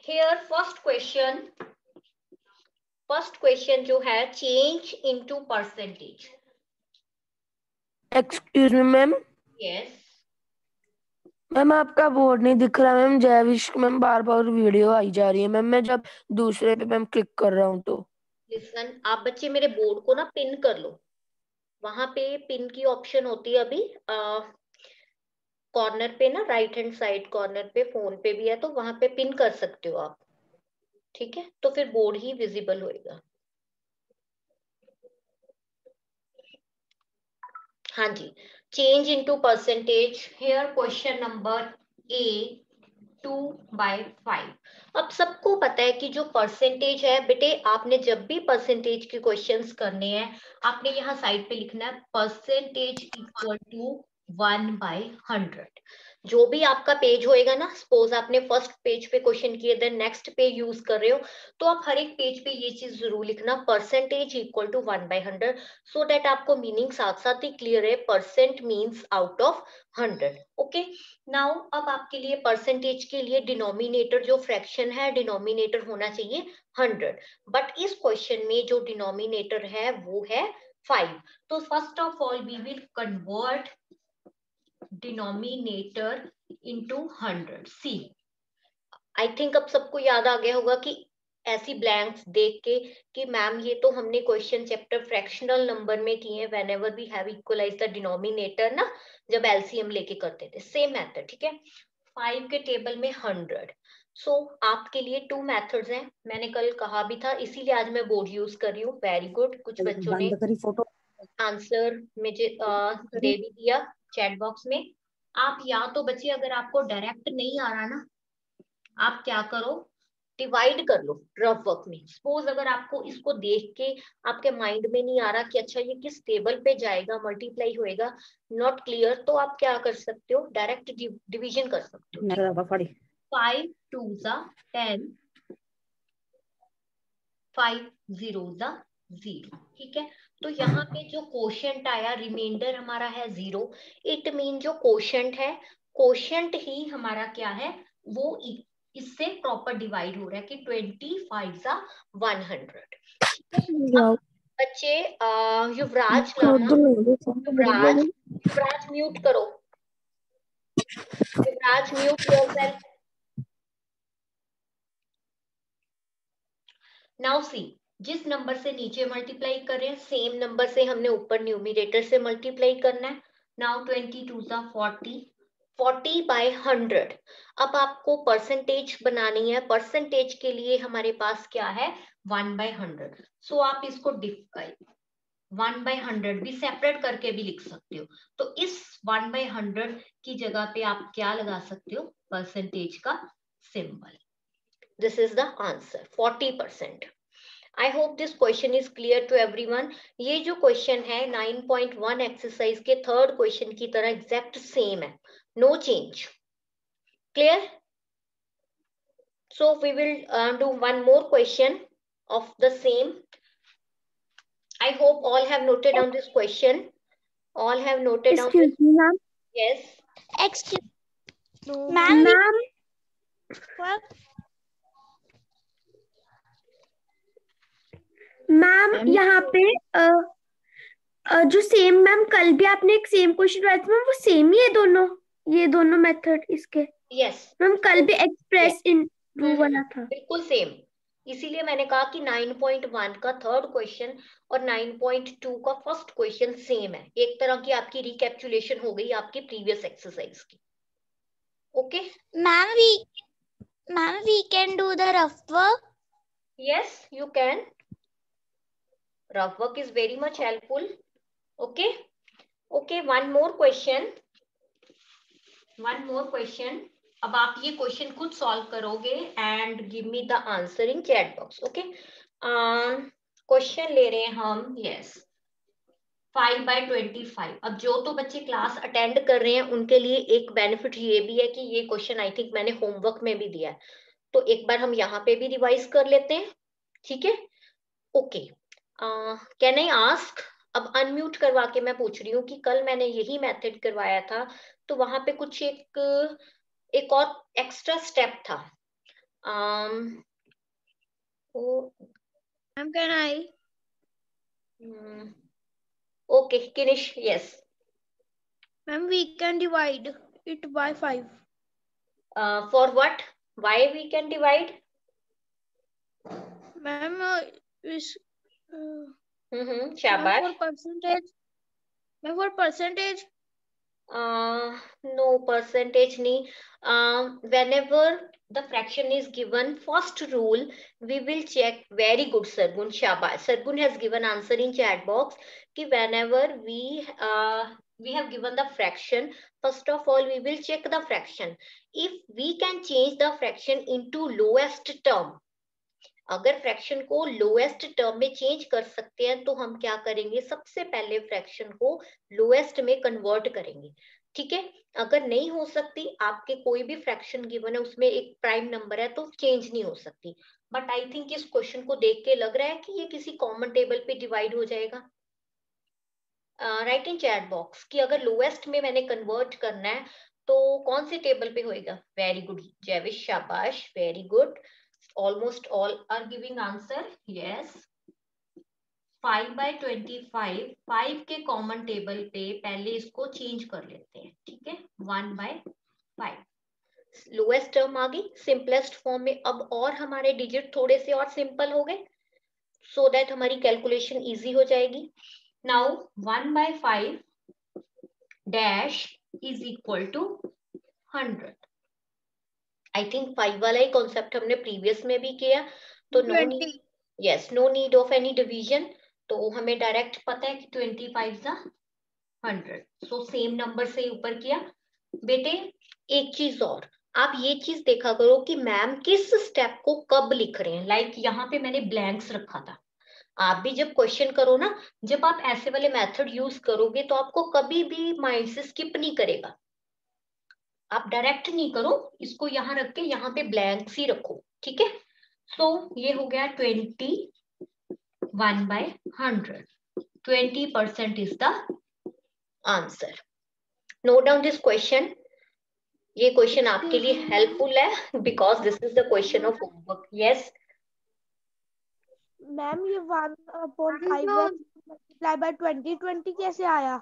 Here first question जो है, change into percentage. Excuse me ma'am. Yes ma'am आपका board नहीं दिख रहा मैम। जयविश मैम बार बार वीडियो आई जा रही है मैम। मैं जब दूसरे पे मैम क्लिक कर रहा हूँ तो लिसन, आप बच्चे मेरे बोर्ड को ना पिन कर लो। वहां पे पिन की ऑप्शन होती है अभी कॉर्नर पे ना, राइट हैंड साइड कॉर्नर पे, फोन पे भी है, तो वहां पे पिन कर सकते हो आप। ठीक है, तो फिर बोर्ड ही विजिबल होएगा। हाँ जी, change into percentage. Here question number A 2/5। अब सबको पता है कि जो परसेंटेज है बेटे, आपने जब भी परसेंटेज के क्वेश्चंस करने हैं, आपने यहाँ साइड पे लिखना है परसेंटेज इक्वल टू 1/100। जो भी आपका पेज होएगा ना, सपोज आपने फर्स्ट पेज पे क्वेश्चन किए, देन नेक्स्ट पे यूज कर रहे हो, तो आप हर एक पेज पे ये चीज जरूर लिखना, percentage equal to 1/100, so that आपको मीनिंग साथ साथ ही क्लियर है। Percent means out of 100। Okay, now अब आपके लिए परसेंटेज के लिए डिनोमिनेटर जो फ्रैक्शन है, डिनोमिनेटर होना चाहिए 100, बट इस क्वेश्चन में जो डिनोमिनेटर है वो है 5। तो first of all we will convert denominator into 100। See, I think अब सबको याद आ गया होगा कि ऐसी ब्लैंक्स देख के कि मैम ये तो हमने क्वेश्चन चैप्टर फ्रैक्शनल नंबर में किए हैं, whenever we have equalize the denominator ना, जब एलसीएम लेके करते थे, सेम मेथड। ठीक है, 5 के टेबल में 100। सो आपके लिए 2 मेथड्स हैं, मैंने कल कहा भी था, इसीलिए आज मैं बोर्ड यूज कर रही हूँ। वेरी गुड, कुछ बच्चों ने बंद करी फोटो आंसर मुझे दे भी दिया चैट बॉक्स में। आप या तो बच्चे, अगर आपको डायरेक्ट नहीं आ रहा ना, आप क्या करो, डिवाइड कर लो रफ वर्क में। सपोज अगर आपको इसको देख के आपके माइंड में नहीं आ रहा कि अच्छा ये किस टेबल पे जाएगा, मल्टीप्लाई होएगा, नॉट क्लियर, तो आप क्या कर सकते हो, डायरेक्ट डिवीजन कर सकते हो। 5 2 10, 5 0 0। ठीक है, तो यहाँ पे जो कोशेंट आया, रिमाइंडर हमारा है 0। इट मीन जो कोशेंट है, कोशेंट ही हमारा क्या है, वो इससे प्रॉपर डिवाइड हो रहा है कि 25 100। अब बच्चे युवराज लामा, युवराज म्यूट करो, युवराज म्यूट योरसेल्फ। नाउ सी, जिस नंबर से नीचे मल्टीप्लाई कर रहे हैं, सेम नंबर से हमने ऊपर न्यूमरेटर से मल्टीप्लाई करना है। नाउ 22 40, 40/100। अब आपको परसेंटेज बनानी है, परसेंटेज के लिए हमारे पास क्या है, 1/100। सो आप इसको 1/100 भी सेपरेट करके भी लिख सकते हो। तो इस 1/100 की जगह पे आप क्या लगा सकते हो, परसेंटेज का symbol. This is the answer, 40%। I hope this question is clear to everyone. ये जो क्वेश्चन है 9.1 एक्सरसाइज के थर्ड क्वेश्चन की तरह एग्जैक्ट सेम है, no change. Clear? So we will do one more question of the same. I hope all have noted down this question. All have noted down this. Excuse me, ma'am. Yes. Excuse ma'am. Ma'am यहाँ पे जो same, ma'am कल भी आपने एक same question कराया था ma'am, वो सेम ही है दोनों, ये दोनों मेथड इसके। यस मैम कल भी एक्सप्रेस इन टू वाला था। बिल्कुल सेम, इसीलिए मैंने कहा कि 9.1 का थर्ड क्वेश्चन और 9.2 का फर्स्ट क्वेश्चन सेम है। एक तरह की आपकी रिकैप्चुलेशन हो गई आपकी प्रीवियस एक्सरसाइज की। Okay ma'am we can do the rough work. Yes you can, rough work is very much helpful. Okay okay, one more question. अब आप ये क्वेश्चन खुद सॉल्व करोगे and give me the answer in chat box. Okay, question ले रहे हैं हम। Yes, 5/25। अब जो तो बच्चे क्लास अटेंड कर रहे हैं उनके लिए एक बेनिफिट ये भी है कि ये क्वेश्चन आई थिंक मैंने होमवर्क में भी दिया है, तो एक बार हम यहाँ पे भी रिवाइज कर लेते हैं। ठीक है, ओके, कैन आई आस्क, अब अनम्यूट करवा के मैं पूछ रही हूँ कि कल मैंने यही मेथड करवाया था, तो वहां पे कुछ एक और एक्स्ट्रा स्टेप था। Can I? Okay, Kinish, yes. Ma'am, we can divide it by 5. For what? Why we can divide? Ma'am, Shabash. for percentage. Ma'am, for percentage. No, percentage nahi. Whenever the fraction is given, first rule we will check. Very good, Sargun. Shabash. Sargun has given answer in chat box कि whenever we have given the fraction, first of all we will check the fraction. If we can change the fraction into lowest term, अगर fraction को lowest term में change कर सकते हैं तो हम क्या करेंगे, सबसे पहले फ्रैक्शन को लोएस्ट में कन्वर्ट करेंगे. ठीक है, अगर नहीं हो सकती, आपके कोई भी फ्रैक्शन गिवन है उसमें एक प्राइम नंबर है तो चेंज नहीं हो सकती. बट आई थिंक इस क्वेश्चन को देख के लग रहा है कि ये किसी कॉमन टेबल पे डिवाइड हो जाएगा. राइट इन चैट बॉक्स कि अगर लोएस्ट में मैंने कन्वर्ट करना है तो कौन से टेबल पे होएगा. वेरी गुड जैविश, शाबाश, very good. Almost all are giving answer. Yes. 5/25. 5 के कॉमन टेबल पे पहले इसको चेंज कर लेते हैं. ठीक है, 1/5. लोएस्ट टर्म आ गई सिंपलेस्ट फॉर्म में. अब और हमारे डिजिट थोड़े से और सिंपल हो गए सो दैट हमारी कैलकुलेशन इजी हो जाएगी. Now 1/5 dash is equal to 100. I think 5 वाला ही कॉन्सेप्ट हमने प्रीवियस में भी किया, तो no need of any division. तो हमें डायरेक्ट पता है कि 25 100. सो सेम नंबर से ऊपर किया. बेटे एक चीज और, आप ये चीज देखा करो कि मैम किस स्टेप को कब लिख रहे हैं. लाइक यहाँ पे मैंने ब्लैंक्स रखा था. आप भी जब क्वेश्चन करो ना, जब आप ऐसे वाले मेथड यूज करोगे तो आपको कभी भी माइंड से स्किप नहीं करेगा. आप डायरेक्ट नहीं करो, इसको यहाँ रख के यहाँ पे ब्लैंक्स ही रखो. ठीक है, सो ये हो गया 21/100. 20% is the answer. Note down this question. ये क्वेश्चन आपके लिए हेल्पफुल है because this is the question of homework. Yes ma'am, ये 1/5 मल्टीप्लाई बाय 20 कैसे आया?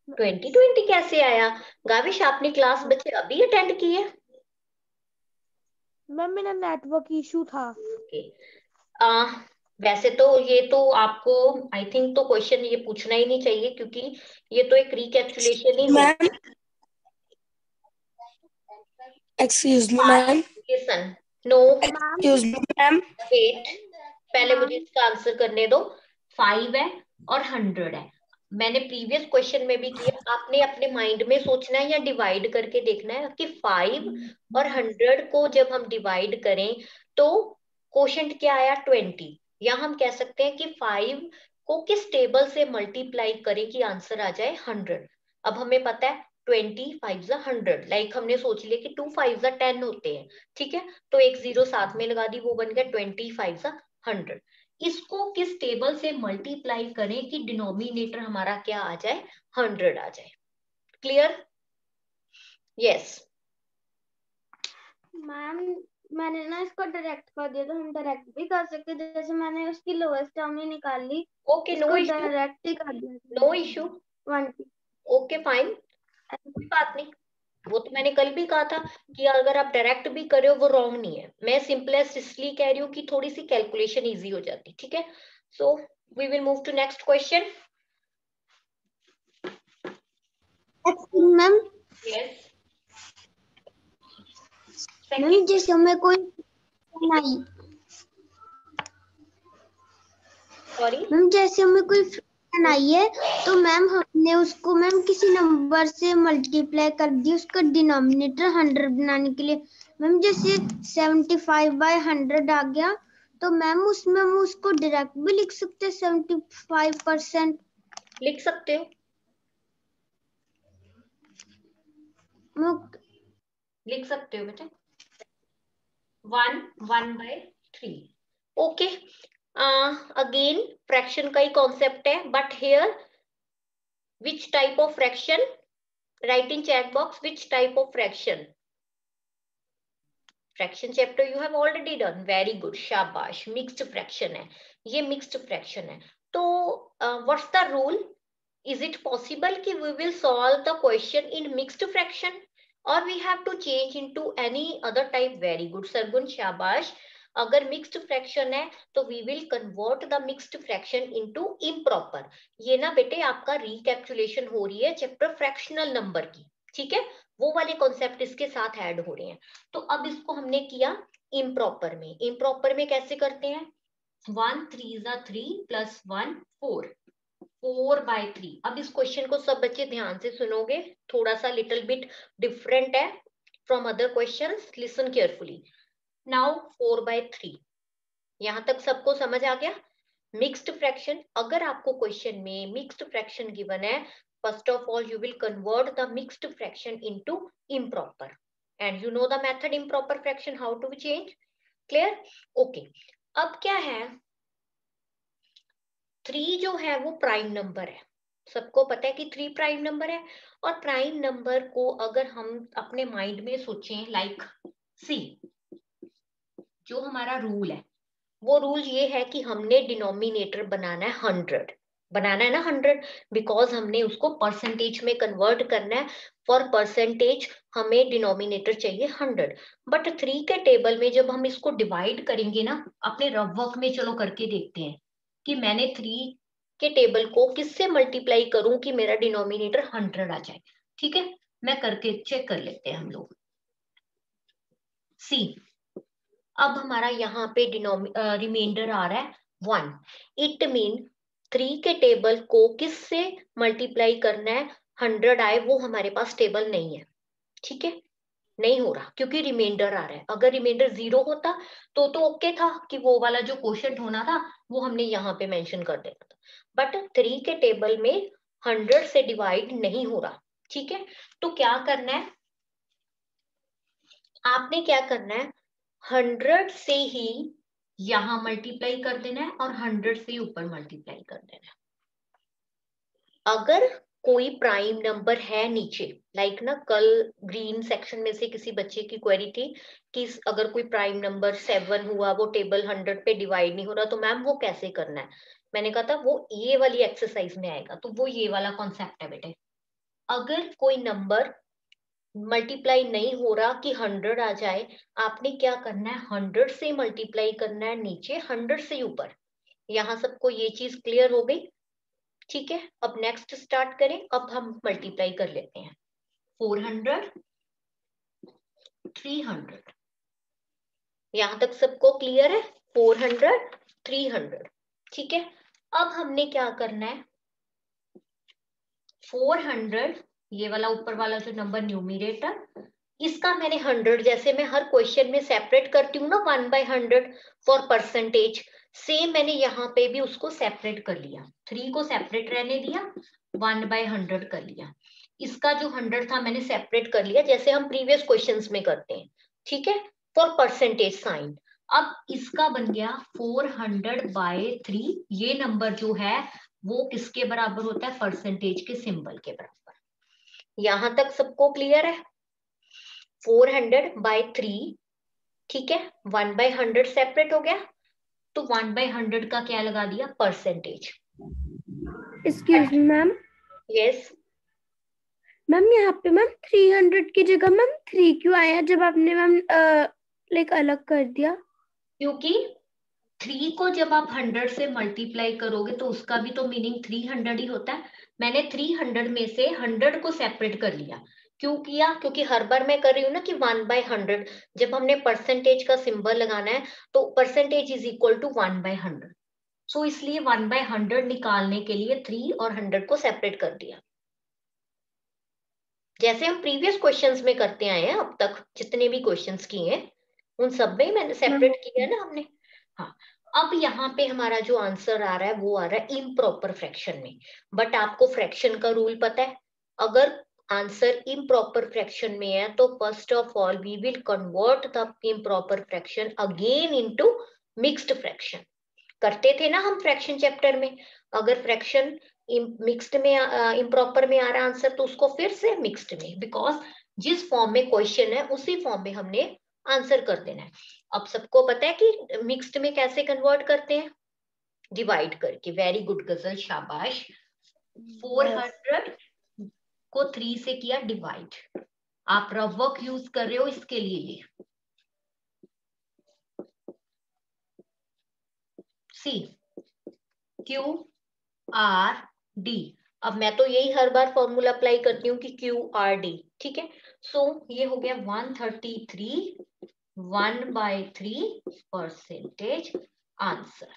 20 कैसे आया? गाविश, आपने क्लास बच्चे अभी अटेंड की है? मैम, मेरा नेटवर्क इशू था. वैसे तो ये तो आपको आई थिंक तो क्वेश्चन ये पूछना ही नहीं चाहिए क्योंकि ये तो एक रिकैप्चुलेशन ही होती है. Excuse me ma'am. Listen, no, excuse me ma'am. Wait, पहले मुझे इसका आंसर करने दो. 5 है और 100 है. मैंने प्रीवियस क्वेश्चन में भी किया. आपने अपने माइंड में सोचना है या डिवाइड करके देखना है कि 5 और 100 को जब हम डिवाइड करें तो कोशेंट क्या आया, 20. या हम कह सकते हैं कि 5 को किस टेबल से मल्टीप्लाई करें कि आंसर आ जाए 100. अब हमें पता है 25 100. लाइक हमने सोच लिया कि 2 5 10 होते हैं. ठीक है, तो एक 0 साथ में लगा दी, वो बन गया 25 100. इसको किस टेबल से मल्टीप्लाई करें कि डिनोमिनेटर हमारा क्या आ जाए, 100 आ जाए. क्लियर? यस मैम, मैंने ना इसको डायरेक्ट कर दिया, तो हम डायरेक्ट भी कर सकते हैं. जैसे मैंने उसकी लोएस्ट टर्म ही निकाल ली. ओके, नो इशू, डायरेक्ट ही कर दिया. No issue. 20. ओके फाइन, कोई बात नहीं. वो तो मैंने कल भी कहा था कि अगर आप डायरेक्ट भी कर रहे हो वो रॉन्ग नहीं है. मैं सिंपलेस्ट इसलिए कह रही हूँ कि थोड़ी सी कैलकुलेशन इजी हो जाती. ठीक है, so we will move to next question. Ma'am, yes ma'am जैसे हमें कोई नहीं, सॉरी मैम जैसे हमें कोई फ्रैक्शन आई है तो मैम हमने उसको मैम किसी नंबर से मल्टीप्लाई कर दी उसका डिनोमिनेटर 100 बनाने के लिए. मैम जैसे 75/100 आ गया तो मैम उसमें हम उसको डायरेक्ट भी लिख सकते हैं. 75% लिख सकते हो, लिख सकते हो बेटा. 1/3. ओके, अगेन फ्रैक्शन का ही कॉन्सेप्ट है. But here which type of fraction? Right in chat box which type of fraction. Fraction chapter you have already done, very good, शाबाश। मिक्स्ड फ्रैक्शन है, ये मिक्स्ड फ्रैक्शन है। तो what's the rule? Is it possible कि we will solve the question in mixed fraction और we have to change into any other type? Very good Sargun, शाबाश। अगर mixed fraction है तो we will convert the mixed fraction into improper. ये ना बेटे आपका रिकैप्चुलेशन हो रही है चैप्टर फ्रैक्शनल नंबर की, ठीक है? वो वाले कॉन्सेप्ट इसके साथ ऐड हो रहे हैं। तो अब इसको हमने किया इम्प्रॉपर में। इम्प्रॉपर में कैसे करते हैं? 1 3 3 प्लस 1 4, 4/3। अब इस क्वेश्चन को सब बच्चे ध्यान से सुनोगे, थोड़ा सा लिटिल बिट डिफरेंट है from other questions, listen carefully. Now 4/3, यहां तक सबको समझ आ गया? मिक्स्ड फ्रैक्शन, अगर आपको क्वेश्चन में मिक्स्ड फ्रैक्शन गिवन है, first of all you will convert the mixed fraction into improper and you know the method improper fraction, how to change. Clear? Okay. अब क्या है, 3 जो है वो प्राइम नंबर है, सबको पता है कि 3 प्राइम नंबर है। और प्राइम नंबर को अगर हम अपने माइंड में सोचें, लाइक सी, जो हमारा रूल है वो रूल ये है कि हमने डिनोमिनेटर बनाना है 100, बनाना है ना 100, बिकॉज हमने उसको परसेंटेज में कन्वर्ट करना है। फॉर परसेंटेज हमें डिनोमिनेटर चाहिए 100। बट 3 के टेबल में जब हम इसको डिवाइड करेंगे ना, अपने रफ वर्क में चलो करके देखते हैं कि मैंने 3 के टेबल को किससे मल्टीप्लाई करूं कि मेरा डिनोमिनेटर 100 आ जाए। ठीक है, मैं करके चेक कर लेते हैं हम लोग। सी, अब हमारा यहाँ पे रिमाइंडर आ रहा है 1। इट मीन 3 के टेबल को किससे मल्टीप्लाई करना है 100 आए, वो हमारे पास टेबल नहीं है। ठीक है, नहीं हो रहा क्योंकि रिमाइंडर आ रहा है। अगर रिमाइंडर 0 होता तो ओके था कि वो वाला जो क्वोशंट होना था वो हमने यहाँ पे मेंशन कर देना था। बट 3 के टेबल में 100 से डिवाइड नहीं हो रहा। ठीक है, तो क्या करना है, आपने क्या करना है, 100 से ही यहां मल्टीप्लाई कर देना है और 100 से ऊपर मल्टीप्लाई कर देना है। अगर कोई प्राइम नंबर है नीचे, लाइक ना कल ग्रीन सेक्शन में से किसी बच्चे की क्वेरी थी कि अगर कोई प्राइम नंबर 7 हुआ, वो टेबल 100 पे डिवाइड नहीं हो रहा, तो मैम वो कैसे करना है। मैंने कहा था वो ये वाली एक्सरसाइज में आएगा। तो वो ये वाला कॉन्सेप्ट है बेटे, अगर कोई नंबर मल्टीप्लाई नहीं हो रहा कि 100 आ जाए, आपने क्या करना है, 100 से मल्टीप्लाई करना है नीचे 100 से ऊपर। यहां सबको ये चीज क्लियर हो गई? ठीक है, अब नेक्स्ट स्टार्ट करें। अब हम मल्टीप्लाई कर लेते हैं 400 300, यहां तक सबको क्लियर है? 400 300। ठीक है, अब हमने क्या करना है, 400 ये वाला ऊपर वाला जो नंबर न्यूमरेटर, इसका मैंने 100, जैसे मैं हर क्वेश्चन में सेपरेट करती हूँ ना 1/100 फॉर परसेंटेज, सेम मैंने यहाँ पे भी उसको सेपरेट कर लिया। 3 को सेपरेट रहने दिया, 1/100 कर लिया। इसका जो 100 था मैंने सेपरेट कर लिया, जैसे हम प्रीवियस क्वेश्चंस में करते हैं। ठीक है, फॉर परसेंटेज साइन। अब इसका बन गया 400/3। ये नंबर जो है वो किसके बराबर होता है, परसेंटेज के सिंबल के बराबर। यहां तक सबको क्लियर है? 400/3, ठीक है, 1/100 सेपरेट हो गया, तो 1/100 का क्या लगा दिया, percentage. Excuse me ma'am. Yes ma'am यहाँ पे मैम 300 की जगह मैम 3 क्यों आया जब आपने मैम लाइक अलग कर दिया? क्योंकि 3 को जब आप 100 से मल्टीप्लाई करोगे तो उसका भी तो मीनिंग 300 ही होता है। मैंने 300 में से 100 को सेपरेट कर लिया। क्यों किया? क्योंकि हर बार मैं कर रही हूँ ना कि 1/100, जब हमने परसेंटेज का सिंबल लगाना है तो परसेंटेज इज इक्वल टू 1/100। सो इसलिए 1/100 निकालने के लिए 3 और 100 को सेपरेट कर दिया, जैसे हम प्रीवियस क्वेश्चंस में करते आए हैं अब तक, जितने भी क्वेश्चंस किए हैं उन सब में मैंने सेपरेट किया ना हमने। हाँ, अब यहाँ पे हमारा जो आंसर आ रहा है वो आ रहा है इम्प्रॉपर फ्रैक्शन में। बट आपको फ्रैक्शन का रूल पता है, अगर आंसर इम्प्रॉपर फ्रैक्शन में है तो first of all we will convert the improper fraction again into mixed fraction. करते थे ना हम फ्रैक्शन चैप्टर में, अगर फ्रैक्शन मिक्स्ड में इम्प्रॉपर में आ रहा आंसर तो उसको फिर से मिक्स्ड में, बिकॉज जिस फॉर्म में क्वेश्चन है उसी फॉर्म में हमने आंसर कर देना है। अब सबको पता है कि मिक्स्ड में कैसे कन्वर्ट करते हैं, डिवाइड करके। वेरी गुड गजल, शाबाश। 400 को 3 से किया डिवाइड। आप रफ वर्क यूज कर रहे हो इसके लिए ये। C Q R D. अब मैं तो यही हर बार फॉर्मूला अप्लाई करती हूँ कि क्यू आर डी, ठीक है। सो ये हो गया 133 1/3% आंसर।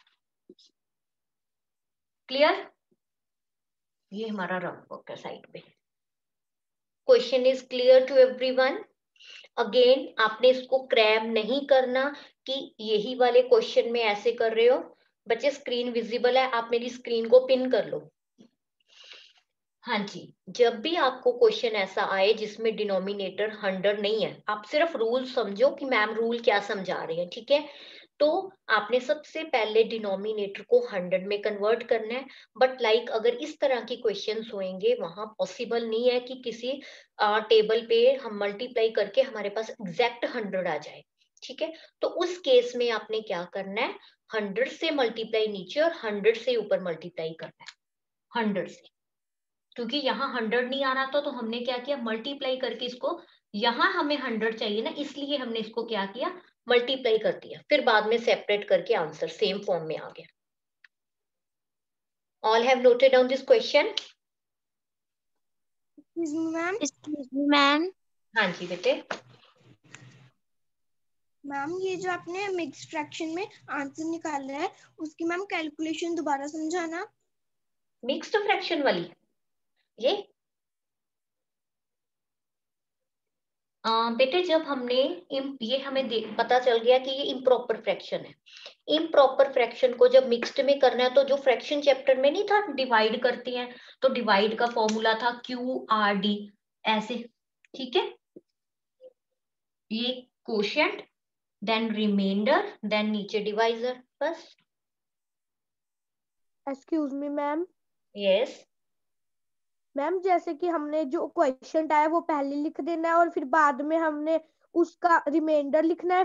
क्लियर? ये हमारा रफ वर्क है साइड पे। Question is clear to everyone? Again आपने इसको क्रैम नहीं करना कि यही वाले क्वेश्चन में ऐसे कर रहे हो। बच्चे स्क्रीन विजिबल है, आप मेरी स्क्रीन को पिन कर लो। हाँ जी, जब भी आपको क्वेश्चन ऐसा आए जिसमें डिनोमिनेटर 100 नहीं है, आप सिर्फ रूल समझो कि मैम रूल क्या समझा रही है, ठीक है। तो आपने सबसे पहले डिनोमिनेटर को 100 में कन्वर्ट करना है। बट लाइक अगर इस तरह की क्वेश्चंस होंगे, वहां पॉसिबल नहीं है कि किसी टेबल पे हम मल्टीप्लाई करके हमारे पास एग्जैक्ट 100 आ जाए, ठीक है। तो उस केस में आपने क्या करना है, 100 से मल्टीप्लाई नीचे और 100 से ऊपर मल्टीप्लाई करना है 100 से। क्योंकि यहाँ 100 नहीं आ रहा था तो हमने क्या किया, मल्टीप्लाई करके इसको, यहाँ हमें 100 चाहिए ना, इसलिए हमने इसको क्या किया, मल्टीप्लाई कर दिया। फिर बाद में सेपरेट करके आंसर सेम फॉर्म में आ गया। All have noted down this question? Ma'am. हाँ जी बेटे। मैम ये जो आपने मिक्स फ्रैक्शन में आंसर निकाला है उसकी मैम कैलकुलेशन दोबारा समझाना। मिक्स्ड फ्रैक्शन वाली ये बेटे जब हमने ये हमें पता चल गया कि ये इम्प्रॉपर फ्रैक्शन है। इम्प्रॉपर फ्रैक्शन को जब मिक्स्ड में करना है तो जो फ्रैक्शन चैप्टर में नहीं था डिवाइड करती हैं, तो डिवाइड का फॉर्मूला था क्यू आर डी, ऐसे, ठीक है। ये कोशेंट, देन रिमाइंडर, देन नीचे डिवाइजर, बस। Excuse me ma'am. Yes ma'am जैसे कि हमने जो क्वेश्चन आया वो पहले लिख देना है और फिर बाद में हमने उसका रिमाइंडर लिखना है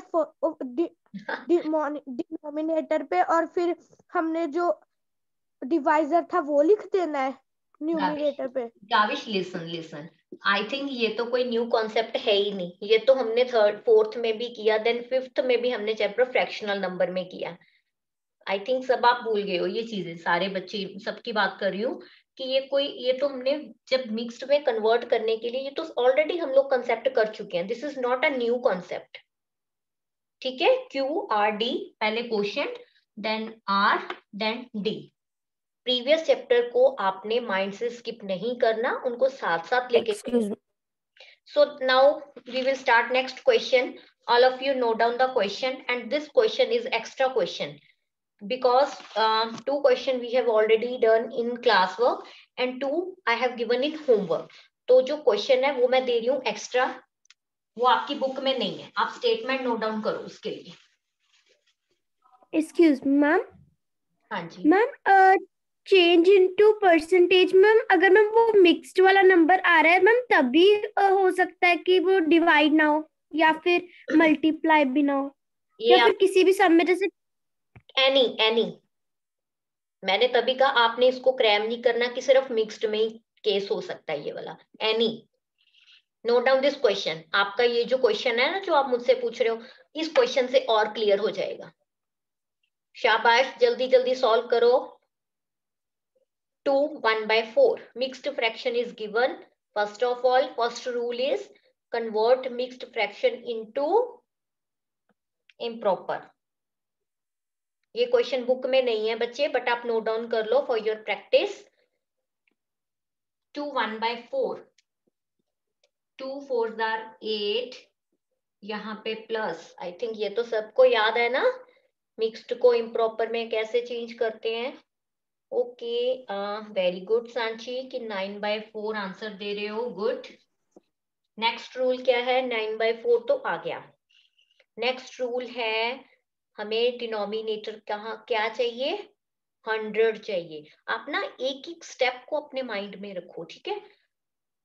डिनोमिनेटर पे, और फिर हमने जो डिवाइजर था वो लिख देना है न्यूमिनेटर पे। जाविश लिसन लिसन, आई थिंक ये तो कोई न्यू कॉन्सेप्ट है ही नहीं। ये तो हमने थर्ड फोर्थ में भी किया, देन फिफ्थ में भी हमने चैप्टर फ्रैक्शनल नंबर में किया। आई थिंक सब आप भूल गए हो ये चीजें, सारे बच्चे, सबकी बात कर रही हूँ कि ये तो हमने जब मिक्स्ड में कन्वर्ट करने के लिए, ये तो ऑलरेडी हम लोग कंसेप्ट कर चुके हैं। This is not a new concept, ठीक है। क्यू आर डी, पहले quotient, then R, then D. Previous chapter को आपने माइंड से स्किप नहीं करना, उनको साथ साथ लेके। So now we will start next question. All of you note down the question, and this question is extra question because 2 question we have already done in classwork and 2 I have given in homework. तो जो question है वो मैं दे रही हूँ extra, वो आपकी book में नहीं है। आप स्टेटमेंट नोट डाउन करो उसके लिए। Excuse ma'am. हाँ जी ma'am change into percentage ma'am, अगर मैम वो मिक्स्ड वाला नंबर आ रहा है मैम तभी हो सकता है कि वो डिवाइड ना हो या फिर मल्टीप्लाई भी ना हो, या फिर किसी भी सम में, जैसे एनी मैंने तभी कहा आपने इसको क्रैम नहीं करना कि सिर्फ मिक्स्ड में ही केस हो सकता है ये वाला। Any, note down this question. आपका ये जो क्वेश्चन है ना जो आप मुझसे पूछ रहे हो, इस क्वेश्चन से और क्लियर हो जाएगा। शाबाश, जल्दी जल्दी सॉल्व करो। 2 1/4 mixed fraction is given. First of all, first rule is convert mixed fraction into improper. ये क्वेश्चन बुक में नहीं है बच्चे, बट आप नोट डाउन कर लो for your practice. 2 1/4, 2 4s are 8, यहाँ पे प्लस। आई थिंक ये तो सबको याद है ना, मिक्स्ड को इम्प्रॉपर में कैसे चेंज करते हैं। ओके, वेरी गुड सांची कि 9/4 आंसर दे रहे हो, गुड। नेक्स्ट रूल क्या है, 9/4 तो आ गया। नेक्स्ट रूल है हमें डिनोमिनेटर कहाँ क्या चाहिए, 100 चाहिए। आप ना एक एक स्टेप को अपने माइंड में रखो, ठीक है।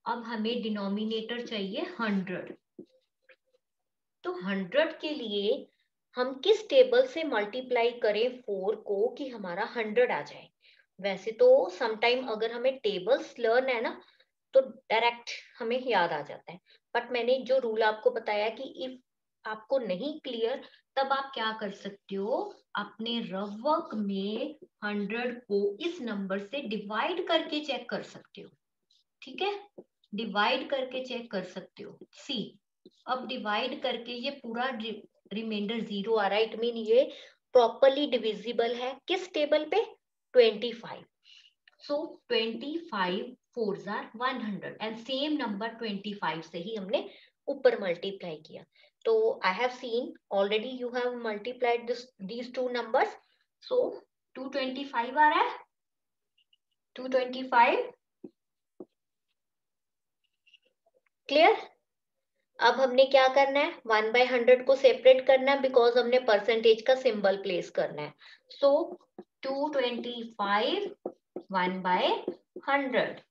अब हमें डिनोमिनेटर चाहिए 100, तो 100 के लिए हम किस टेबल से मल्टीप्लाई करें 4 को कि हमारा 100 आ जाए। वैसे तो समटाइम अगर हमें टेबल्स लर्न है ना तो डायरेक्ट हमें याद आ जाता है, बट मैंने जो रूल आपको बताया कि इफ आपको नहीं क्लियर तब आप क्या कर सकते हो, अपने रफ वर्क में 100 को इस नंबर से डिवाइड करके चेक कर सकते हो। ठीक है, डिवाइड करके चेक कर सकते हो। सी, अब डिवाइड करके ये पूरा रिमाइंडर 0 आ रहा है, इट मीन ये प्रॉपरली डिविजिबल है किस टेबल पे, 25। सो 25 4s are 100 and same number 25 से ही हमने ऊपर मल्टीप्लाई किया। तो I have seen already you have multiplied these two numbers, so 225 आ रहा है, 225 क्लियर। अब हमने क्या करना है, 1/100 को सेपरेट करना है बिकॉज हमने परसेंटेज का सिंबल प्लेस करना है। सो 225 1/100,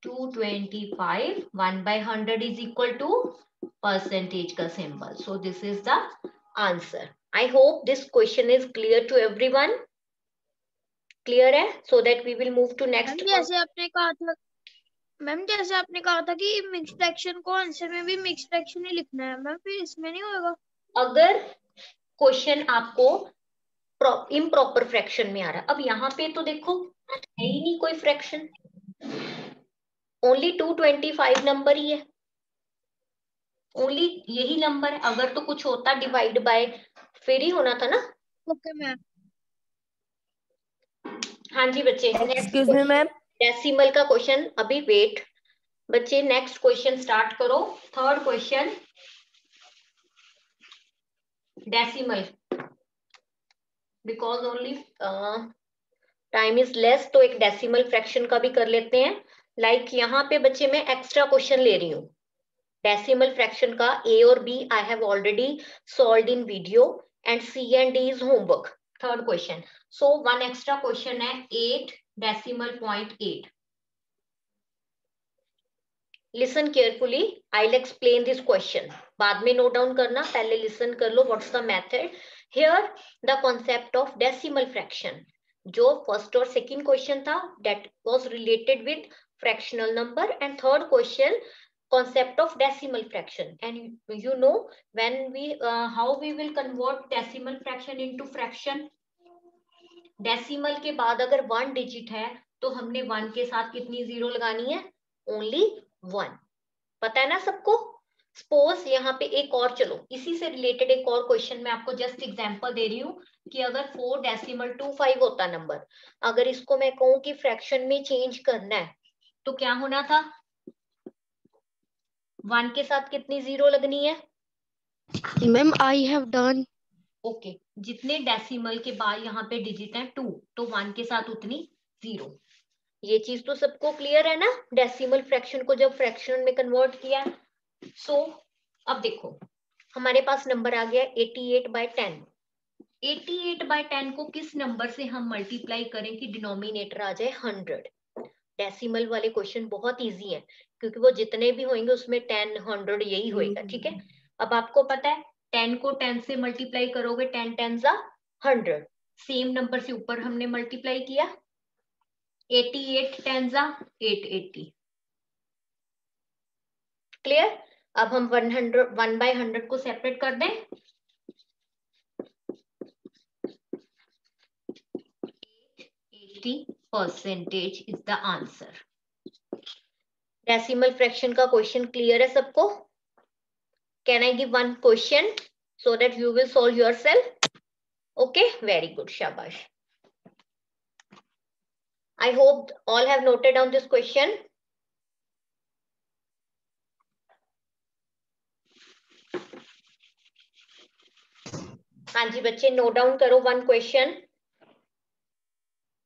225 1/100 is equal to percentage का symbol. So this is the answer. I hope this question is clear to everyone. Clear है? So that we will move to next. जैसे आपने कहा था मैम, जैसे आपने कहा था कि मिक्स फ्रैक्शन को आंसर में भी मिक्स फ्रैक्शन ही लिखना है मैम, फिर इसमें नहीं होगा? अगर क्वेश्चन आपको इम्प्रॉपर फ्रैक्शन में आ रहा है, अब यहाँ पे तो देखो है ही नहीं कोई फ्रैक्शन, ओनली 225 नंबर ही है, ओनली यही नंबर है। अगर तो कुछ होता डिवाइड बाय फिर ही होना था ना। Okay ma'am. हाँ जी बच्चे, एक्सक्यूज मी मैम, डेसिमल का क्वेश्चन अभी वेट बच्चे, नेक्स्ट क्वेश्चन स्टार्ट करो। Third question decimal, because only time is less तो एक डेसिमल फ्रैक्शन का भी कर लेते हैं। लाइक यहाँ पे बच्चे मैं एक्स्ट्रा क्वेश्चन ले रही हूँ डेसिमल फ्रैक्शन का, ए और B I have already solved in video and C and D is homework. Third question, so one extra question है 8.8। Listen carefully, I will explain this question, बाद में note down करना, पहले listen कर लो what's the method here. The concept of decimal fraction, जो first और second question था that was related with fractional number, and third question concept of decimal fraction, and you know when we how we will convert decimal fraction into fraction। decimal के बाद अगर 1 digit है तो हमने 1 के साथ कितनी जीरो लगानी है, ओनली 1, पता है ना सबको। सपोज यहाँ पे एक और, चलो इसी से रिलेटेड एक और क्वेश्चन मैं आपको जस्ट एग्जांपल दे रही हूँ कि अगर 4.25 होता नंबर, अगर इसको मैं कहूँ कि फ्रैक्शन में चेंज करना है तो क्या होना था, 1 के साथ कितनी जीरो लगनी है ma'am I have done. Okay, जितने डेसिमल के बाद यहाँ पे डिजिट है 2, तो 1 के साथ उतनी जीरो। ये चीज तो सबको क्लियर है ना, डेसिमल फ्रैक्शन को जब फ्रैक्शन में कन्वर्ट किया। सो अब देखो हमारे पास नंबर आ गया 88/10। 88/10 को किस नंबर से हम मल्टीप्लाई करें कि डिनोमिनेटर आ जाए 100। डेसिमल वाले क्वेश्चन बहुत इजी हैं क्योंकि वो जितने भी होंगे उसमें 10 100 यही होएगा। ठीक है, अब आपको पता है 10 को 10 से मल्टीप्लाई करोगे 10 10 100, सेम नंबर से ऊपर हमने मल्टीप्लाई किया 88 10 880। क्लियर, अब हम 1/100 को सेपरेट कर दें, 80% is the answer। Decimal fraction का क्वेश्चन क्लियर है सबको? Can I give one question so that you will solve yourself? Okay, very good, शाबाश। I hope all have noted down this question. हाँ जी बच्चे, नोट डाउन करो one question,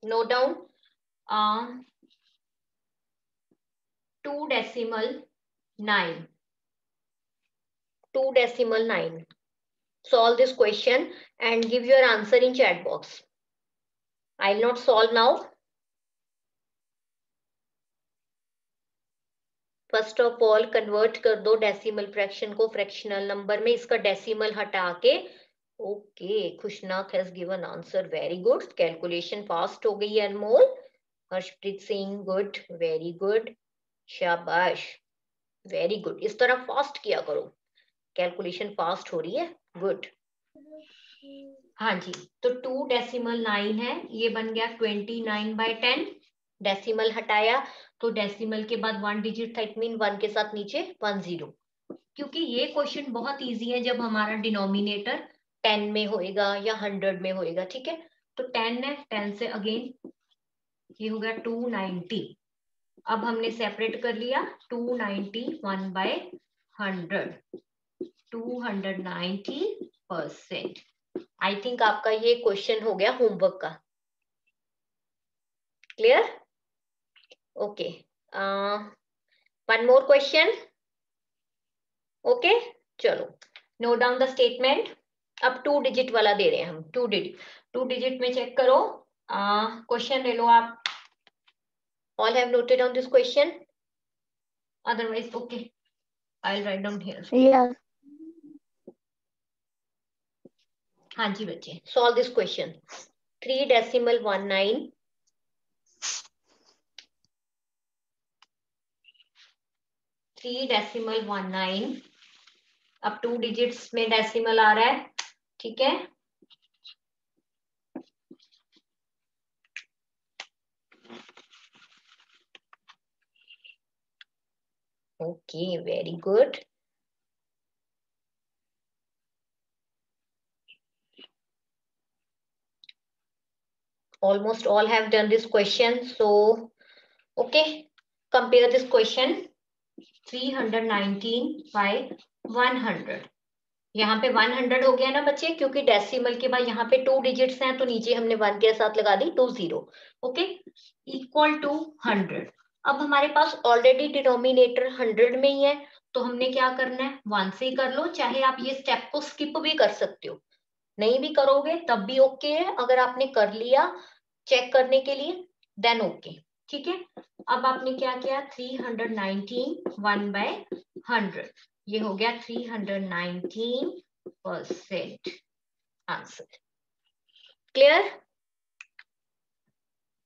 note down 2.9, 2.9। Solve this question and give your answer in chat box. I will not solve now. First of all convert कर दो decimal fraction को fractional number में, इसका decimal हटा के। Okay, Khushnak has given answer, very good, calculation fast हो गई है Anmol. Harshpreet Singh good, very good, शाबाश, वेरी गुड। इस तरह फास्ट किया करो, कैलकुलेशन फास्ट हो रही है, गुड। हाँ जी, तो 2.9 है, ये बन गया 29/10। डेसिमल हटाया तो डेसिमल के बाद 1 डिजिट था, इट मीन 1 के साथ नीचे 10। क्योंकि ये क्वेश्चन बहुत इजी है जब हमारा डिनोमिनेटर 10 में होएगा या 100 में होएगा, ठीक है। तो 10 है, 10 से अगेन ये हो गया 290। अब हमने सेपरेट कर लिया 290 1/100, 290%। आई थिंक आपका ये क्वेश्चन हो गया होमवर्क का, clear? Okay, one more question. Okay, चलो नोट डाउन द स्टेटमेंट। अब 2 डिजिट वाला दे रहे हैं हम, 2 डिजिट में चेक करो। क्वेश्चन ले लो आप। All have noted on this question? Otherwise okay, I will write down here. Yes. हाँ जी बच्चे, सॉल्व दिस क्वेश्चन। 3.19 3.19। अब 2 डिजिट्स में डेसिमल आ रहा है, ठीक है। Okay, very good. Almost all have done this question, so okay, compare this question 319/100। यहाँ पे 100 हो गया ना बच्चे, क्योंकि डेसिमल के बाद यहाँ पे 2 डिजिट्स हैं, तो नीचे हमने 1 के साथ लगा दी 20। Okay, equal to 100। अब हमारे पास ऑलरेडी डिनोमिनेटर 100 में ही है, तो हमने क्या करना है, 1 से ही कर लो। चाहे आप ये स्टेप को स्किप भी कर सकते हो, नहीं भी करोगे तब भी ओके है। अगर आपने कर लिया चेक करने के लिए देन ओके, ठीक है। अब आपने क्या किया, 319 1/100, ये हो गया 319% answer. Clear?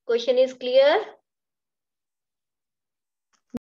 Question is clear?